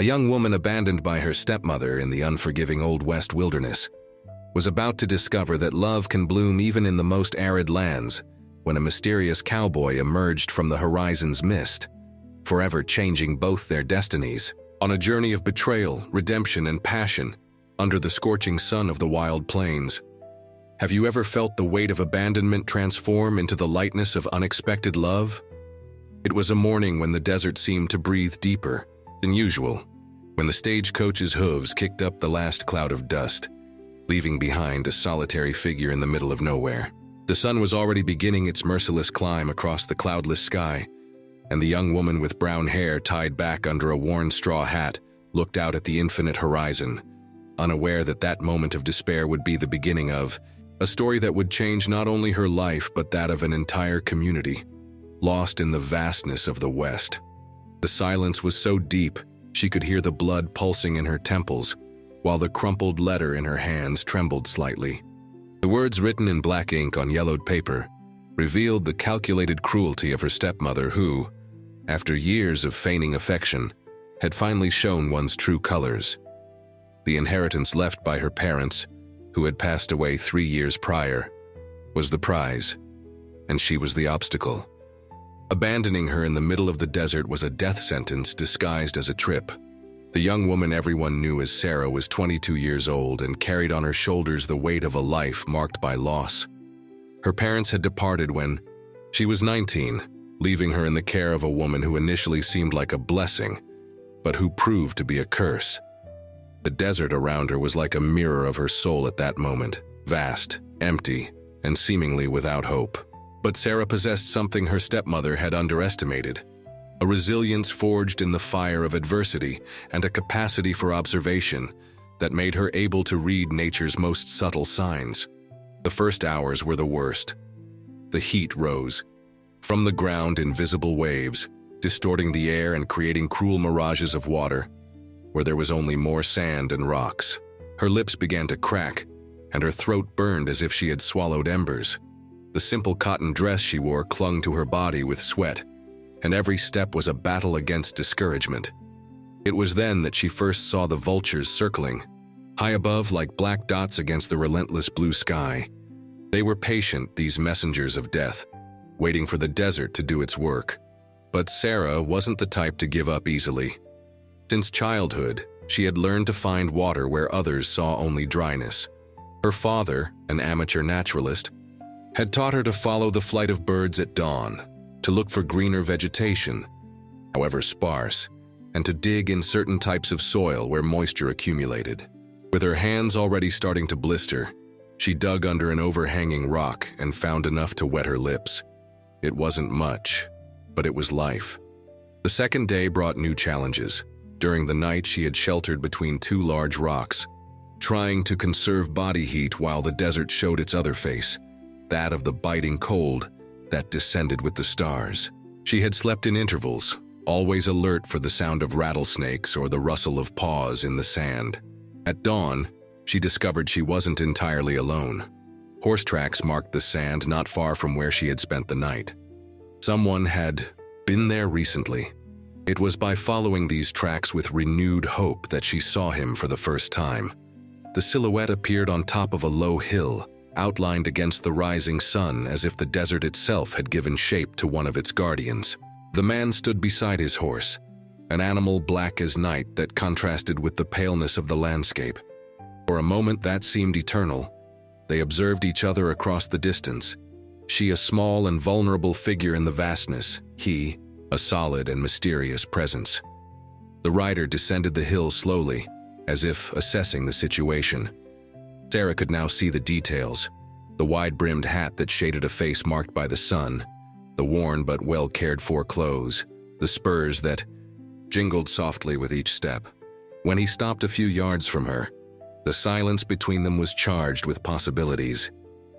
A young woman abandoned by her stepmother in the unforgiving Old West wilderness was about to discover that love can bloom even in the most arid lands when a mysterious cowboy emerged from the horizon's mist, forever changing both their destinies. On a journey of betrayal, redemption, and passion under the scorching sun of the wild plains. Have you ever felt the weight of abandonment transform into the lightness of unexpected love? It was a morning when the desert seemed to breathe deeper than usual, when the stagecoach's hooves kicked up the last cloud of dust, leaving behind a solitary figure in the middle of nowhere. The sun was already beginning its merciless climb across the cloudless sky, and the young woman with brown hair tied back under a worn straw hat looked out at the infinite horizon, unaware that that moment of despair would be the beginning of a story that would change not only her life but that of an entire community, lost in the vastness of the West. The silence was so deep she could hear the blood pulsing in her temples, while the crumpled letter in her hands trembled slightly. The words written in black ink on yellowed paper revealed the calculated cruelty of her stepmother who, after years of feigning affection, had finally shown one's true colors. The inheritance left by her parents, who had passed away 3 years prior, was the prize, and she was the obstacle. Abandoning her in the middle of the desert was a death sentence disguised as a trip. The young woman everyone knew as Sarah was 22 years old and carried on her shoulders the weight of a life marked by loss. Her parents had departed when she was 19, leaving her in the care of a woman who initially seemed like a blessing, but who proved to be a curse. The desert around her was like a mirror of her soul at that moment, vast, empty, and seemingly without hope. But Sarah possessed something her stepmother had underestimated: a resilience forged in the fire of adversity and a capacity for observation that made her able to read nature's most subtle signs. The first hours were the worst. The heat rose. From the ground in visible waves, distorting the air and creating cruel mirages of water, where there was only more sand and rocks. Her lips began to crack, and her throat burned as if she had swallowed embers. The simple cotton dress she wore clung to her body with sweat, and every step was a battle against discouragement. It was then that she first saw the vultures circling, high above like black dots against the relentless blue sky. They were patient, these messengers of death, waiting for the desert to do its work. But Sarah wasn't the type to give up easily. Since childhood, she had learned to find water where others saw only dryness. Her father, an amateur naturalist, had taught her to follow the flight of birds at dawn, to look for greener vegetation, however sparse, and to dig in certain types of soil where moisture accumulated. With her hands already starting to blister, she dug under an overhanging rock and found enough to wet her lips. It wasn't much, but it was life. The second day brought new challenges. During the night, she had sheltered between 2 large rocks, trying to conserve body heat while the desert showed its other face, that of the biting cold that descended with the stars. She had slept in intervals, always alert for the sound of rattlesnakes or the rustle of paws in the sand. At dawn, she discovered she wasn't entirely alone. Horse tracks marked the sand not far from where she had spent the night. Someone had been there recently. It was by following these tracks with renewed hope that she saw him for the first time. The silhouette appeared on top of a low hill, outlined against the rising sun as if the desert itself had given shape to one of its guardians. The man stood beside his horse, an animal black as night that contrasted with the paleness of the landscape. For a moment that seemed eternal. They observed each other across the distance, she a small and vulnerable figure in the vastness, he a solid and mysterious presence. The rider descended the hill slowly, as if assessing the situation. Sarah could now see the details: the wide-brimmed hat that shaded a face marked by the sun, the worn but well-cared-for clothes, the spurs that jingled softly with each step. When he stopped a few yards from her, the silence between them was charged with possibilities.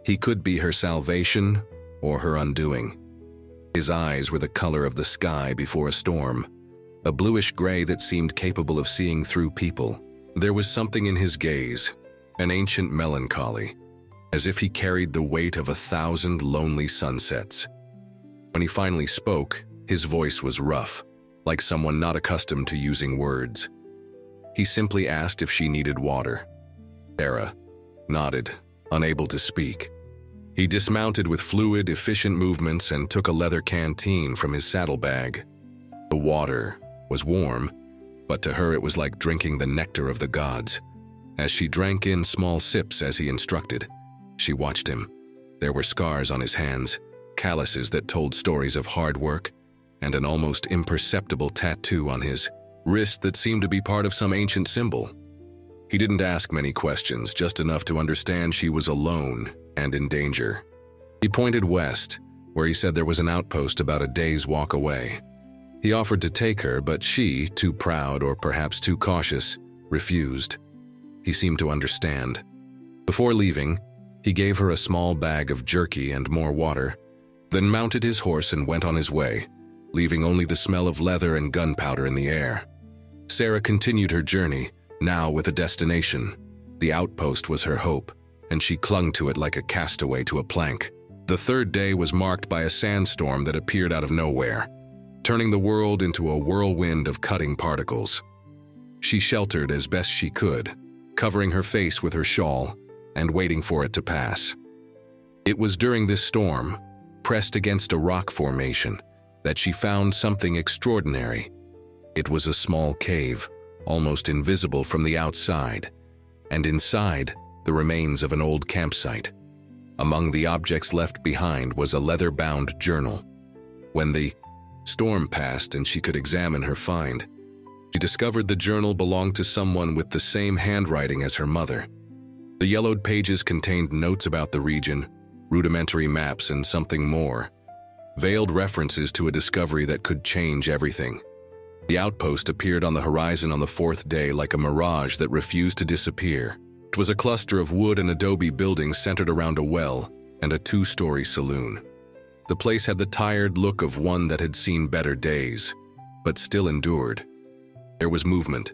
He could be her salvation or her undoing. His eyes were the color of the sky before a storm, a bluish gray that seemed capable of seeing through people. There was something in his gaze, an ancient melancholy, as if he carried the weight of 1,000 lonely sunsets. When he finally spoke, his voice was rough, like someone not accustomed to using words. He simply asked if she needed water. Sarah nodded, unable to speak. He dismounted with fluid, efficient movements and took a leather canteen from his saddlebag. The water was warm, but to her it was like drinking the nectar of the gods. As she drank in small sips as he instructed, she watched him. There were scars on his hands, calluses that told stories of hard work, and an almost imperceptible tattoo on his wrist that seemed to be part of some ancient symbol. He didn't ask many questions, just enough to understand she was alone and in danger. He pointed west, where he said there was an outpost about a day's walk away. He offered to take her, but she, too proud or perhaps too cautious, refused. He seemed to understand. Before leaving, he gave her a small bag of jerky and more water, then mounted his horse and went on his way, leaving only the smell of leather and gunpowder in the air. Sarah continued her journey, now with a destination. The outpost was her hope, and she clung to it like a castaway to a plank. The third day was marked by a sandstorm that appeared out of nowhere, turning the world into a whirlwind of cutting particles. She sheltered as best she could, covering her face with her shawl and waiting for it to pass. It was during this storm, pressed against a rock formation, that she found something extraordinary. It was a small cave, almost invisible from the outside, and inside, the remains of an old campsite. Among the objects left behind was a leather-bound journal. When the storm passed and she could examine her find, she discovered the journal belonged to someone with the same handwriting as her mother. The yellowed pages contained notes about the region, rudimentary maps, and something more. Veiled references to a discovery that could change everything. The outpost appeared on the horizon on the fourth day like a mirage that refused to disappear. It was a cluster of wood and adobe buildings centered around a well and a two-story saloon. The place had the tired look of one that had seen better days, but still endured. There was movement,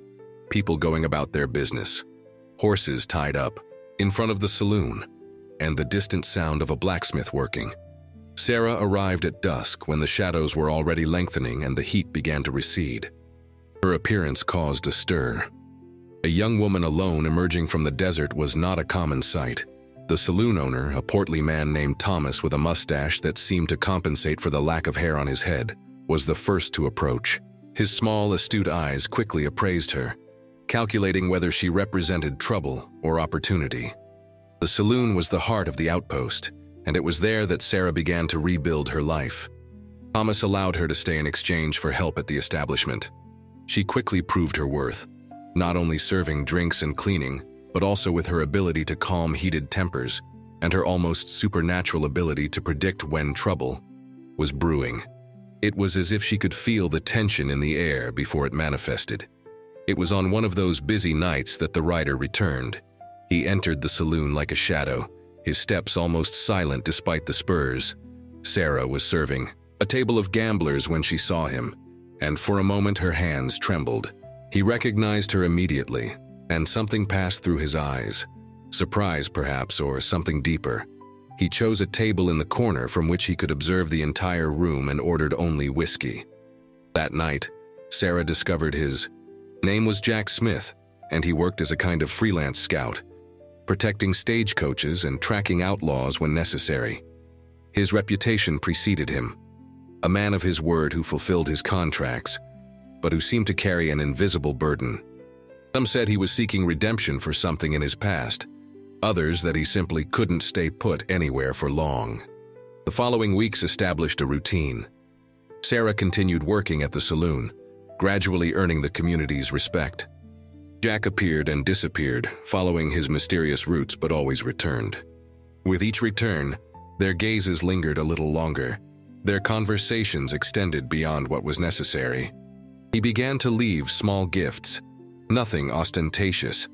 people going about their business, horses tied up in front of the saloon, and the distant sound of a blacksmith working. Sarah arrived at dusk when the shadows were already lengthening and the heat began to recede. Her appearance caused a stir. A young woman alone emerging from the desert was not a common sight. The saloon owner, a portly man named Thomas with a mustache that seemed to compensate for the lack of hair on his head, was the first to approach. His small, astute eyes quickly appraised her, calculating whether she represented trouble or opportunity. The saloon was the heart of the outpost, and it was there that Sarah began to rebuild her life. Thomas allowed her to stay in exchange for help at the establishment. She quickly proved her worth, not only serving drinks and cleaning, but also with her ability to calm heated tempers and her almost supernatural ability to predict when trouble was brewing. It was as if she could feel the tension in the air before it manifested. It was on one of those busy nights that the writer returned. He entered the saloon like a shadow, his steps almost silent despite the spurs. Sarah was serving a table of gamblers when she saw him, and for a moment her hands trembled. He recognized her immediately, and something passed through his eyes. Surprise, perhaps, or something deeper. He chose a table in the corner from which he could observe the entire room and ordered only whiskey. That night, Sarah discovered his name was Jack Smith, and he worked as a kind of freelance scout, protecting stagecoaches and tracking outlaws when necessary. His reputation preceded him. A man of his word who fulfilled his contracts, but who seemed to carry an invisible burden. Some said he was seeking redemption for something in his past, others that he simply couldn't stay put anywhere for long. The following weeks established a routine. Sarah continued working at the saloon, gradually earning the community's respect. Jack appeared and disappeared, following his mysterious routes but always returned. With each return, their gazes lingered a little longer. Their conversations extended beyond what was necessary. He began to leave small gifts, nothing ostentatious.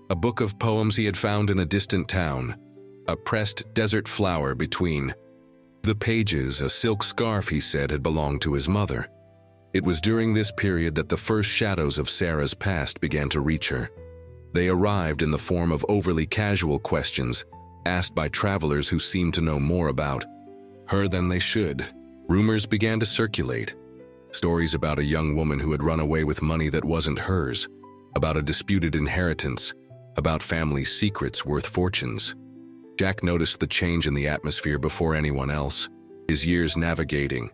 A book of poems he had found in a distant town, a pressed desert flower between the pages, a silk scarf he said had belonged to his mother. It was during this period that the first shadows of Sarah's past began to reach her. They arrived in the form of overly casual questions, asked by travelers who seemed to know more about her than they should. Rumors began to circulate. Stories about a young woman who had run away with money that wasn't hers, about a disputed inheritance, about family secrets worth fortunes. Jack noticed the change in the atmosphere before anyone else. His years navigating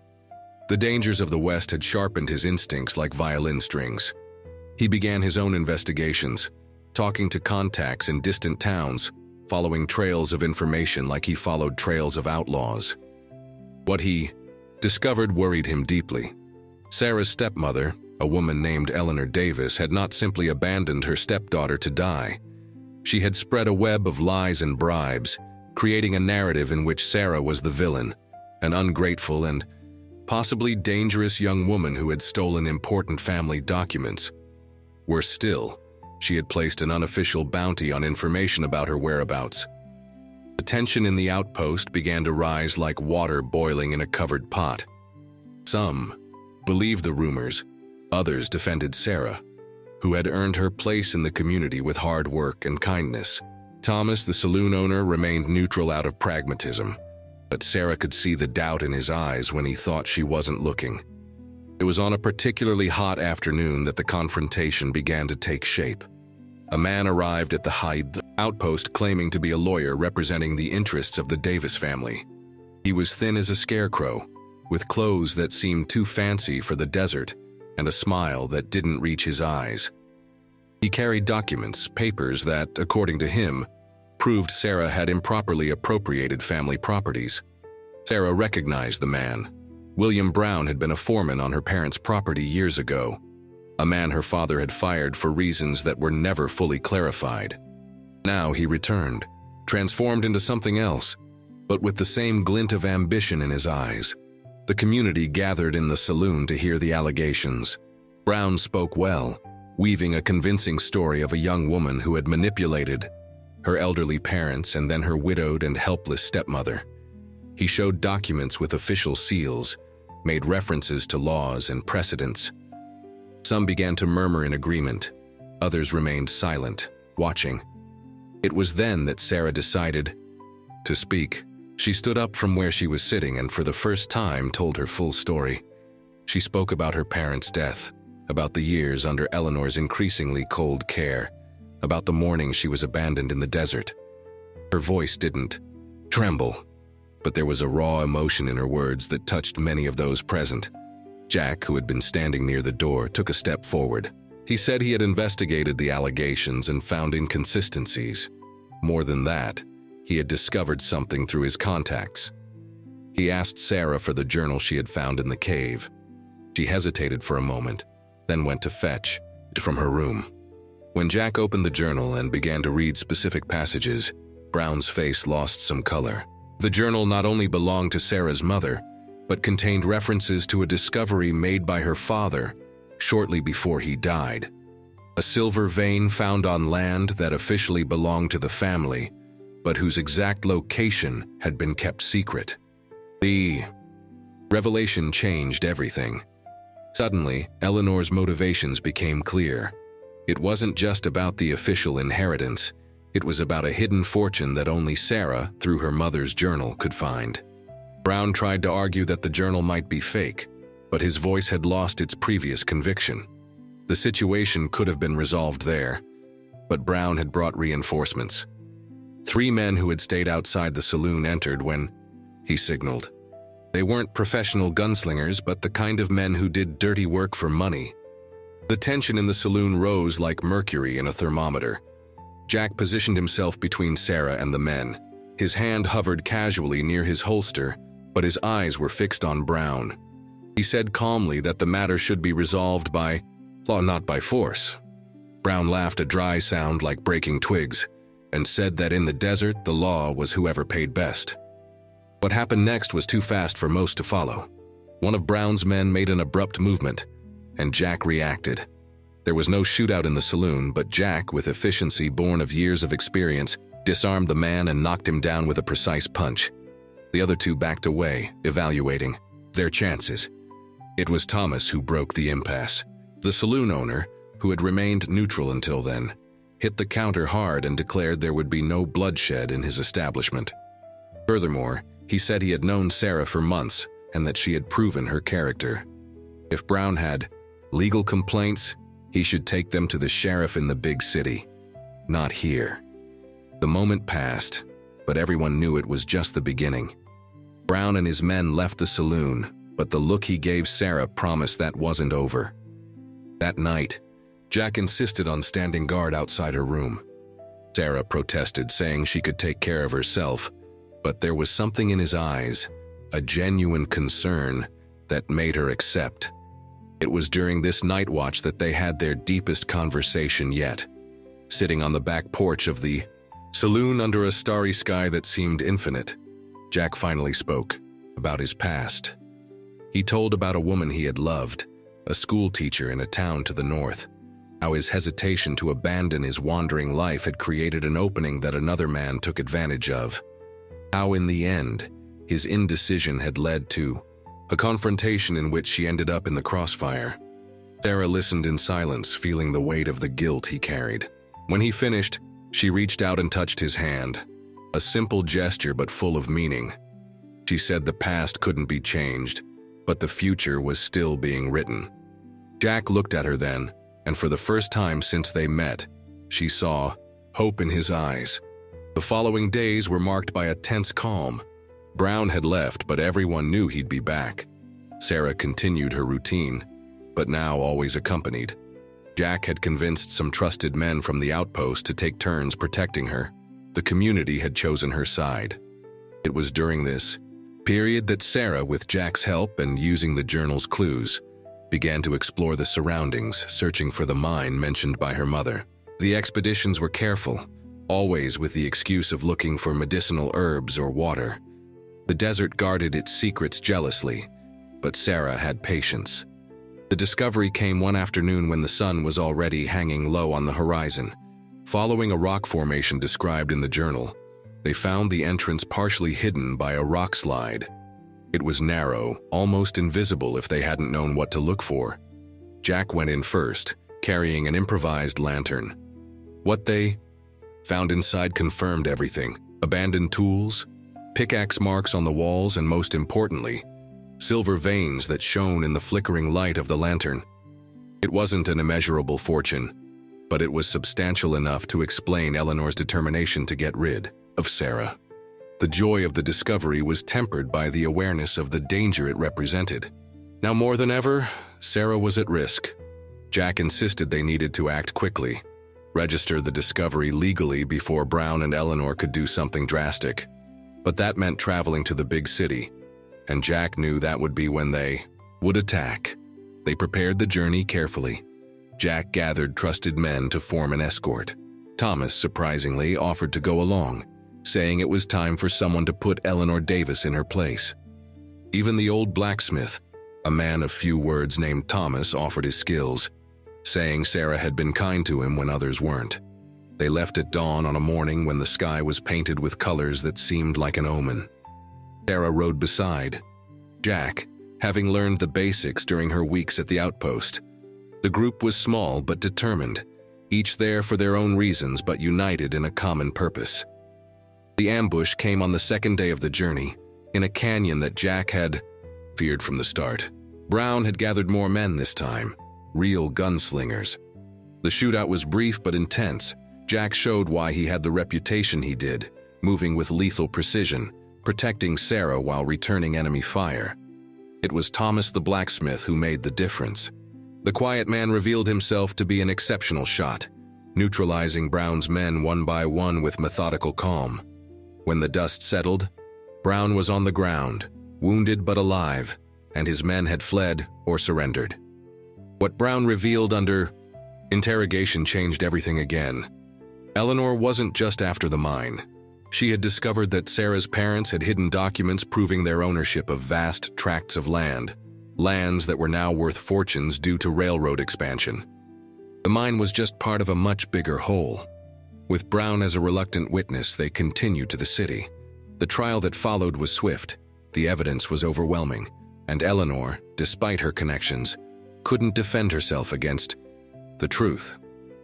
the dangers of the West had sharpened his instincts like violin strings. He began his own investigations, talking to contacts in distant towns, following trails of information like he followed trails of outlaws. What he discovered worried him deeply. Sarah's stepmother, a woman named Eleanor Davis, had not simply abandoned her stepdaughter to die. She had spread a web of lies and bribes, creating a narrative in which Sarah was the villain, an ungrateful and possibly dangerous young woman who had stolen important family documents. Worse still, she had placed an unofficial bounty on information about her whereabouts. The tension in the outpost began to rise like water boiling in a covered pot. Some believed the rumors, others defended Sarah, who had earned her place in the community with hard work and kindness. Thomas, the saloon owner, remained neutral out of pragmatism, but Sarah could see the doubt in his eyes when he thought she wasn't looking. It was on a particularly hot afternoon that the confrontation began to take shape. A man arrived at the Hyde outpost claiming to be a lawyer representing the interests of the Davis family. He was thin as a scarecrow, with clothes that seemed too fancy for the desert and a smile that didn't reach his eyes. He carried documents, papers that, according to him, proved Sarah had improperly appropriated family properties. Sarah recognized the man. William Brown had been a foreman on her parents' property years ago, a man her father had fired for reasons that were never fully clarified. Now he returned, transformed into something else, but with the same glint of ambition in his eyes. The community gathered in the saloon to hear the allegations. Brown spoke well, weaving a convincing story of a young woman who had manipulated her elderly parents and then her widowed and helpless stepmother. He showed documents with official seals, made references to laws and precedents. Some began to murmur in agreement. Others remained silent, watching. It was then that Sarah decided to speak. She stood up from where she was sitting and for the first time told her full story. She spoke about her parents' death, about the years under Eleanor's increasingly cold care, about the morning she was abandoned in the desert. Her voice didn't tremble, but there was a raw emotion in her words that touched many of those present. Jack, who had been standing near the door, took a step forward. He said he had investigated the allegations and found inconsistencies. More than that, he had discovered something through his contacts. He asked Sarah for the journal she had found in the cave. She hesitated for a moment, then went to fetch it from her room. When Jack opened the journal and began to read specific passages, Brown's face lost some color. The journal not only belonged to Sarah's mother, but contained references to a discovery made by her father shortly before he died. A silver vein found on land that officially belonged to the family, but whose exact location had been kept secret. The revelation changed everything. Suddenly, Eleanor's motivations became clear. It wasn't just about the official inheritance. It was about a hidden fortune that only Sarah, through her mother's journal, could find. Brown tried to argue that the journal might be fake, but his voice had lost its previous conviction. The situation could have been resolved there, but Brown had brought reinforcements. 3 men who had stayed outside the saloon entered when he signaled. They weren't professional gunslingers, but the kind of men who did dirty work for money. The tension in the saloon rose like mercury in a thermometer. Jack positioned himself between Sarah and the men. His hand hovered casually near his holster, but his eyes were fixed on Brown. He said calmly that the matter should be resolved by law, not by force. Brown laughed, a dry sound like breaking twigs, and said that in the desert the law was whoever paid best. What happened next was too fast for most to follow. One of Brown's men made an abrupt movement, and Jack reacted. There was no shootout in the saloon, but Jack, with efficiency born of years of experience, disarmed the man and knocked him down with a precise punch. The other 2 backed away, evaluating their chances. It was Thomas who broke the impasse. The saloon owner, who had remained neutral until then, hit the counter hard and declared there would be no bloodshed in his establishment. Furthermore, he said he had known Sarah for months and that she had proven her character. If Brown had legal complaints, He should take them to the sheriff in the big city, not here. The moment passed, but everyone knew it was just the beginning. Brown and his men left the saloon, but the look he gave Sarah promised that wasn't over. That night, Jack insisted on standing guard outside her room. Sarah protested, saying she could take care of herself, but there was something in his eyes, a genuine concern, that made her accept. It was during this night watch that they had their deepest conversation yet. Sitting on the back porch of the saloon under a starry sky that seemed infinite, Jack finally spoke about his past. He told about a woman he had loved, a school teacher in a town to the north, how his hesitation to abandon his wandering life had created an opening that another man took advantage of. How in the end, his indecision had led to a confrontation in which she ended up in the crossfire. Sarah listened in silence, feeling the weight of the guilt he carried. When he finished, she reached out and touched his hand, a simple gesture but full of meaning. She said the past couldn't be changed, but the future was still being written. Jack looked at her then, and for the first time since they met, she saw hope in his eyes. The following days were marked by a tense calm. Brown had left, but everyone knew he'd be back. Sarah continued her routine, but now always accompanied. Jack had convinced some trusted men from the outpost to take turns protecting her. The community had chosen her side. It was during this period that Sarah, with Jack's help and using the journal's clues, began to explore the surroundings, searching for the mine mentioned by her mother. The expeditions were careful, always with the excuse of looking for medicinal herbs or water. The desert guarded its secrets jealously, but Sarah had patience. The discovery came one afternoon when the sun was already hanging low on the horizon. Following a rock formation described in the journal, they found the entrance partially hidden by a rock slide. It was narrow, almost invisible if they hadn't known what to look for. Jack went in first, carrying an improvised lantern. What they found inside confirmed everything: abandoned tools, pickaxe marks on the walls, and most importantly, silver veins that shone in the flickering light of the lantern. It wasn't an immeasurable fortune, but it was substantial enough to explain Eleanor's determination to get rid of Sarah. The joy of the discovery was tempered by the awareness of the danger it represented. Now more than ever, Sarah was at risk. Jack insisted they needed to act quickly, register the discovery legally before Brown and Eleanor could do something drastic. But that meant traveling to the big city, and Jack knew that would be when they would attack. They prepared the journey carefully. Jack gathered trusted men to form an escort. Thomas, surprisingly, offered to go along, saying it was time for someone to put Eleanor Davis in her place. Even the old blacksmith, a man of few words named Thomas, offered his skills, saying Sarah had been kind to him when others weren't. They left at dawn on a morning when the sky was painted with colors that seemed like an omen. Sarah rode beside Jack, having learned the basics during her weeks at the outpost. The group was small but determined, each there for their own reasons but united in a common purpose. The ambush came on the second day of the journey, in a canyon that Jack had feared from the start. Brown had gathered more men this time, real gunslingers. The shootout was brief but intense. Jack showed why he had the reputation he did, moving with lethal precision, protecting Sarah while returning enemy fire. It was Thomas the blacksmith who made the difference. The quiet man revealed himself to be an exceptional shot, neutralizing Brown's men one by one with methodical calm. When the dust settled, Brown was on the ground, wounded but alive, and his men had fled or surrendered. What Brown revealed under interrogation changed everything again. Eleanor wasn't just after the mine. She had discovered that Sarah's parents had hidden documents proving their ownership of vast tracts of land, lands that were now worth fortunes due to railroad expansion. The mine was just part of a much bigger whole. With Brown as a reluctant witness, they continued to the city. The trial that followed was swift, the evidence was overwhelming, and Eleanor, despite her connections, couldn't defend herself against the truth.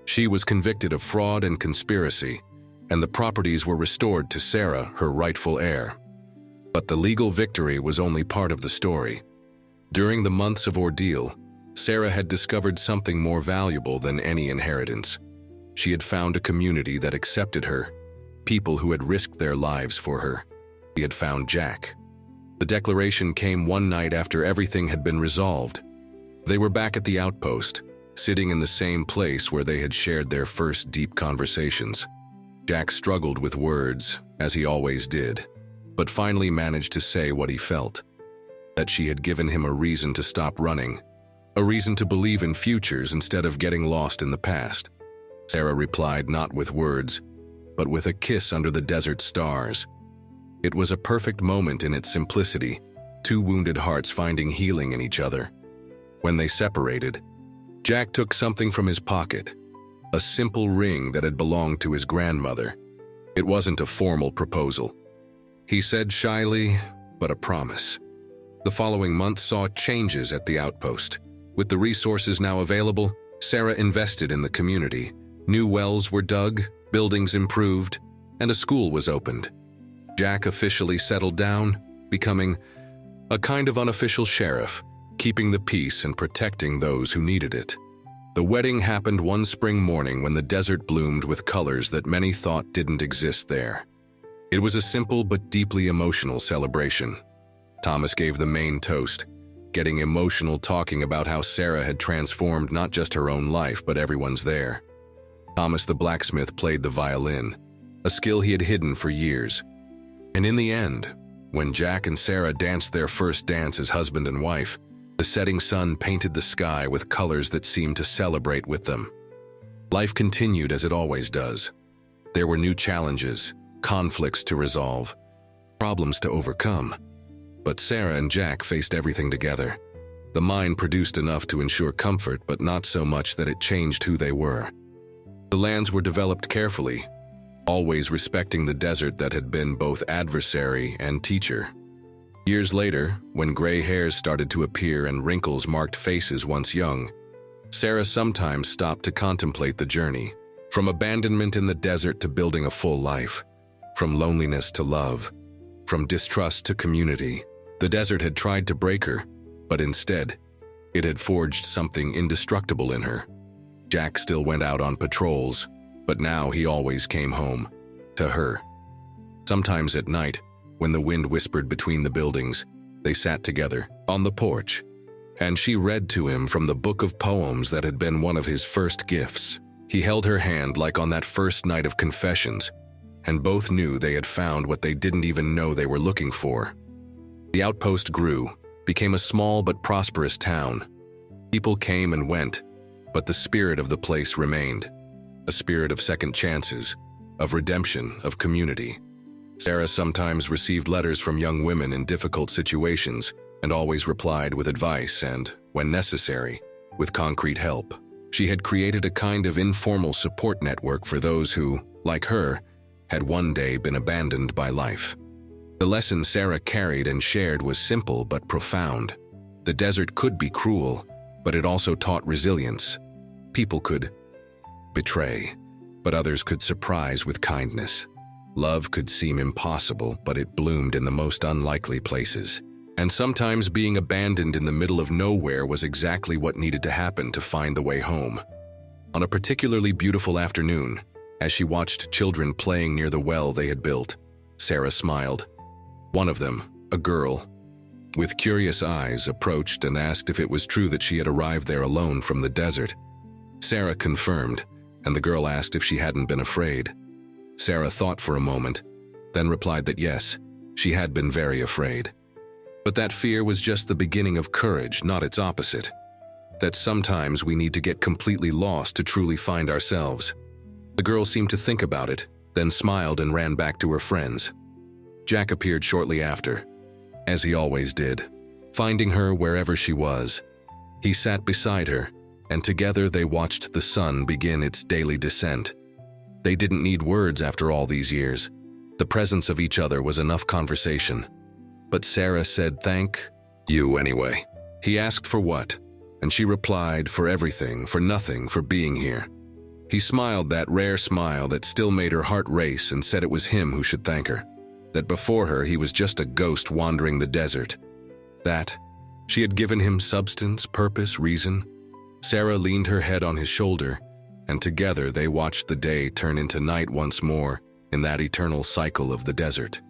She was convicted of fraud and conspiracy, and the properties were restored to Sarah, her rightful heir. But the legal victory was only part of the story. During the months of ordeal, Sarah had discovered something more valuable than any inheritance. She had found a community that accepted her, people who had risked their lives for her. She had found Jack. The declaration came one night after everything had been resolved. They were back at the outpost, sitting in the same place where they had shared their first deep conversations. Jack struggled with words, as he always did, but finally managed to say what he felt. That she had given him a reason to stop running, a reason to believe in futures instead of getting lost in the past. Sarah replied not with words, but with a kiss under the desert stars. It was a perfect moment in its simplicity, two wounded hearts finding healing in each other. When they separated, Jack took something from his pocket, a simple ring that had belonged to his grandmother. It wasn't a formal proposal. He said shyly, but a promise. The following month saw changes at the outpost. With the resources now available, Sarah invested in the community. New wells were dug, buildings improved, and a school was opened. Jack officially settled down, becoming a kind of unofficial sheriff, keeping the peace and protecting those who needed it. The wedding happened one spring morning when the desert bloomed with colors that many thought didn't exist there. It was a simple but deeply emotional celebration. Thomas gave the main toast, getting emotional talking about how Sarah had transformed not just her own life but everyone's there. Thomas the blacksmith played the violin, a skill he had hidden for years. And in the end, when Jack and Sarah danced their first dance as husband and wife, the setting sun painted the sky with colors that seemed to celebrate with them. Life continued as it always does. There were new challenges, conflicts to resolve, problems to overcome. But Sarah and Jack faced everything together. The mine produced enough to ensure comfort, but not so much that it changed who they were. The lands were developed carefully, always respecting the desert that had been both adversary and teacher. Years later, when gray hairs started to appear and wrinkles marked faces once young, Sarah sometimes stopped to contemplate the journey, from abandonment in the desert to building a full life, from loneliness to love, from distrust to community. The desert had tried to break her, but instead, it had forged something indestructible in her. Jack still went out on patrols, but now he always came home, to her. Sometimes at night, when the wind whispered between the buildings, they sat together, on the porch, and she read to him from the book of poems that had been one of his first gifts. He held her hand like on that first night of confessions, and both knew they had found what they didn't even know they were looking for. The outpost grew, became a small but prosperous town. People came and went, but the spirit of the place remained. A spirit of second chances, of redemption, of community. Sarah sometimes received letters from young women in difficult situations and always replied with advice and, when necessary, with concrete help. She had created a kind of informal support network for those who, like her, had one day been abandoned by life. The lesson Sarah carried and shared was simple but profound. The desert could be cruel, but it also taught resilience. People could betray, but others could surprise with kindness. Love could seem impossible, but it bloomed in the most unlikely places. And sometimes being abandoned in the middle of nowhere was exactly what needed to happen to find the way home. On a particularly beautiful afternoon, as she watched children playing near the well they had built, Sarah smiled. One of them, a girl, with curious eyes, approached and asked if it was true that she had arrived there alone from the desert. Sarah confirmed, and the girl asked if she hadn't been afraid. Sarah thought for a moment, then replied that yes, she had been very afraid. But that fear was just the beginning of courage, not its opposite. That sometimes we need to get completely lost to truly find ourselves. The girl seemed to think about it, then smiled and ran back to her friends. Jack appeared shortly after, as he always did, finding her wherever she was. He sat beside her, and together they watched the sun begin its daily descent. They didn't need words after all these years. The presence of each other was enough conversation. But Sarah said thank you anyway. He asked for what, and she replied for everything, for nothing, for being here. He smiled that rare smile that still made her heart race and said it was him who should thank her. That before her he was just a ghost wandering the desert. That, She had given him substance, purpose, reason. Sarah leaned her head on his shoulder, and together they watched the day turn into night once more in that eternal cycle of the desert.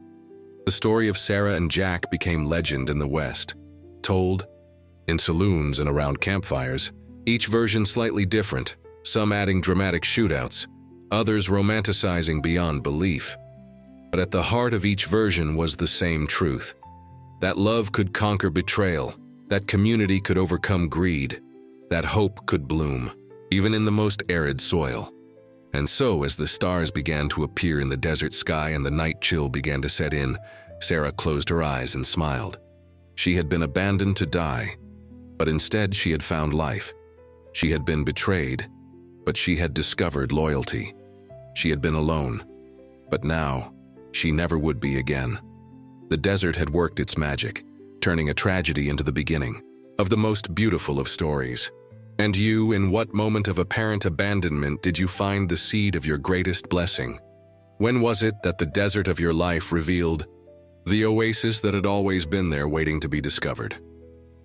The story of Sarah and Jack became legend in the West, told in saloons and around campfires, each version slightly different, some adding dramatic shootouts, others romanticizing beyond belief. But at the heart of each version was the same truth: that love could conquer betrayal, that community could overcome greed, that hope could bloom, even in the most arid soil. And so, as the stars began to appear in the desert sky and the night chill began to set in, Sarah closed her eyes and smiled. She had been abandoned to die, but instead she had found life. She had been betrayed, but she had discovered loyalty. She had been alone, but now she never would be again. The desert had worked its magic, turning a tragedy into the beginning of the most beautiful of stories. And you, in what moment of apparent abandonment did you find the seed of your greatest blessing? When was it that the desert of your life revealed the oasis that had always been there waiting to be discovered?